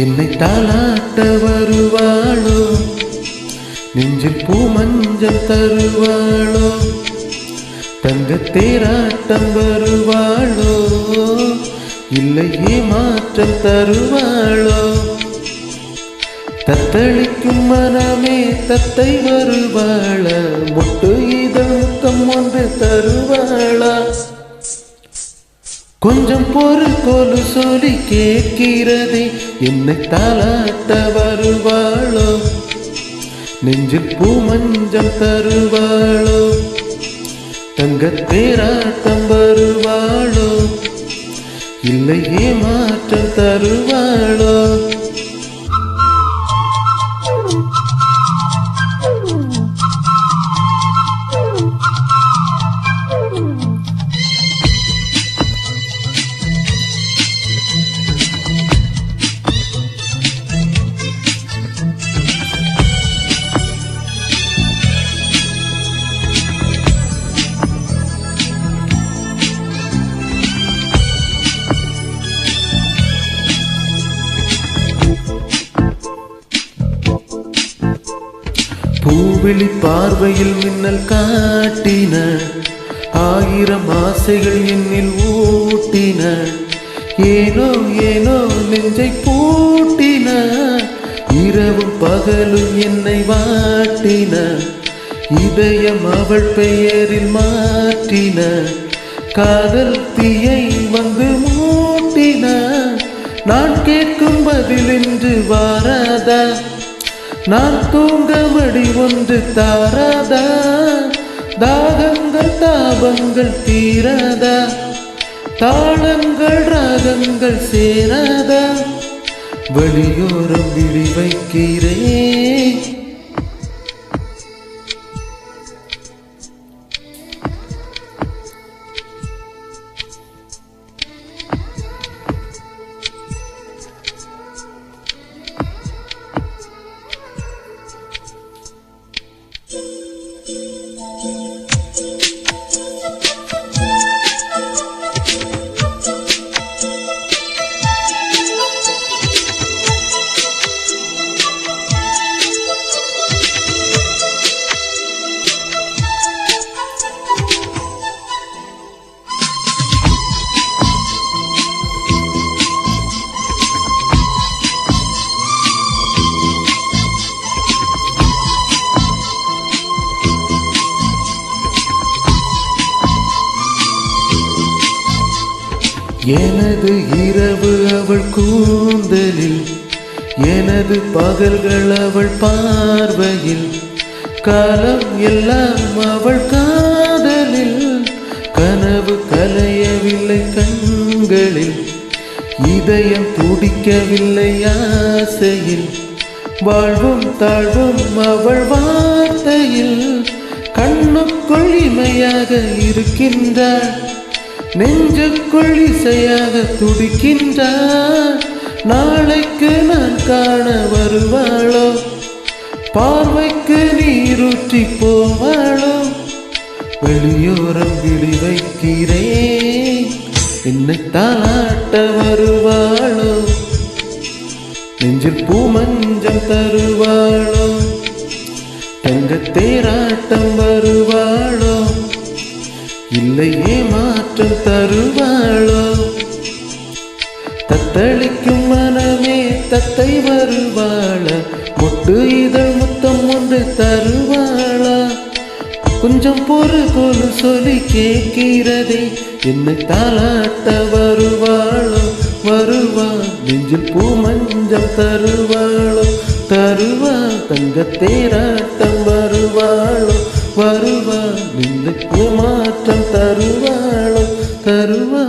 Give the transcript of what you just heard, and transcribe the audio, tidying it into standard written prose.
என்னை தாளாட்ட வருவாளோ, நெஞ்சில் பூ மஞ்சள் தருவாளோ, தங்கத் தேராட்டம் வருவாளோ, இல்லையே மாற்றம் தருவாளோ, தத்தளிக்கும் மனமே தத்தை வருவாளா, முட்டு இதழ் முத்தம் ஒன்று தருவாளா, கொஞ்சம் பொறு கொலு சொல்லி கேட்கிறதே, என்னை தாளாட்ட வருவாளோ, நெஞ்சில் பூ மஞ்சள் தருவாளோ, தங்கத் தேராட்டம் வருவாளோ, இல்லையே மாற்றம் தருவாளோ. பூவிழி பார்வையில் மின்னல் காட்டின, ஆயிரம் ஆசைகள் என்னில் ஊட்டின, ஏனோ ஏனோ நெஞ்சை பூட்டின, இரவும் பகலும் என்னை வாட்டின, இதயம் அவள் பெயரில் மாற்றின, காதல் தீயை வந்து மூட்டின, நான் கேட்கும் பதில் என்று வாராதா, நான் தூங்க மடி ஒன்று தாராதா, தாகங்கள் தாபங்கள் தீராதா, தாளங்கள் ராகங்கள் சேராதா, வழியோரம் விழி வைக்கிறேன். எனது இரவு அவள் கூந்தலில், எனது பகல்கள் அவள் பார்வையில், காலம் எல்லாம் அவள் காதலில், கனவு கலையவில்லை கண்களில், இதயம் துடிக்கவில்லை ஆசையில், வாழ்வும் தாழ்வும் அவள் வார்த்தையில், கண்ணுக்குள் இமையாக இருக்கின்றாள், நெஞ்சுக்குள் இசையாக துடிக்கின்றார், நாளைக்கு நான் காண வருவாளோ, பார்வைக்கு நீரூற்றி போவாளோ, வெளியோரம் விழி வைக்கிறேன். என்னை தாளாட்ட வருவாளோ, நெஞ்சில் பூ மஞ்சள் தருவாளோ, தங்கத் தேராட்டம் வருவாளோ, இல்லையே மாற்றம் தருவாளோ, தத்தளிக்கும் மனமே தத்தை வருவாளா, முட்டு இதழ் முத்தம் ஒன்று தருவாளா, கொஞ்சம் பொறு கொலு சொல்லி கேட்கிறதே, என்னை தாளாட்ட வருவாளோ, வருவா, நெஞ்சில் பூ மஞ்சள் தருவாளோ, தருவா, தங்கத் தேராட்டம் வருவாளோ, வருவா, நிலைக்கு மாற்றம் தருவாளோ, தருவா.